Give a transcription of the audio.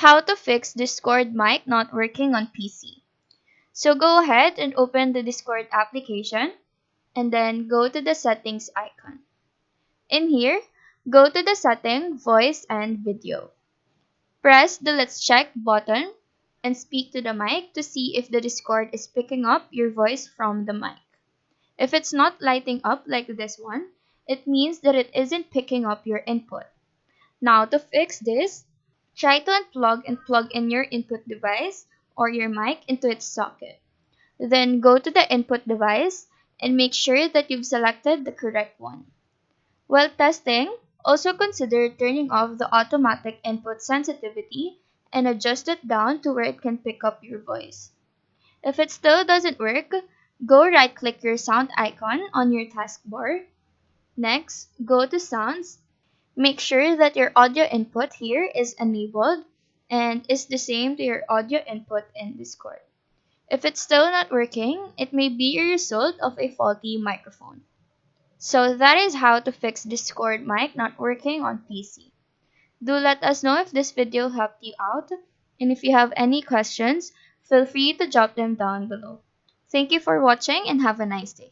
How to fix Discord mic not working on PC. So go ahead and open the Discord application and then go to the settings icon. In here, go to the setting, voice and video. Press the let's check button and speak to the mic to see if the Discord is picking up your voice from the mic. If it's not lighting up like this one, it means that it isn't picking up your input. Now to fix this, try to unplug and plug in your input device or your mic into its socket. Then go to the input device and make sure that you've selected the correct one. While testing, also consider turning off the automatic input sensitivity and adjust it down to where it can pick up your voice. If it still doesn't work, go right click your sound icon on your taskbar. Next, go to sounds. Make sure that your audio input here is enabled and is the same to your audio input in Discord. If it's still not working, it may be a result of a faulty microphone. So that is how to fix Discord mic not working on PC. Do let us know if this video helped you out, and if you have any questions, feel free to drop them down below. Thank you for watching and have a nice day.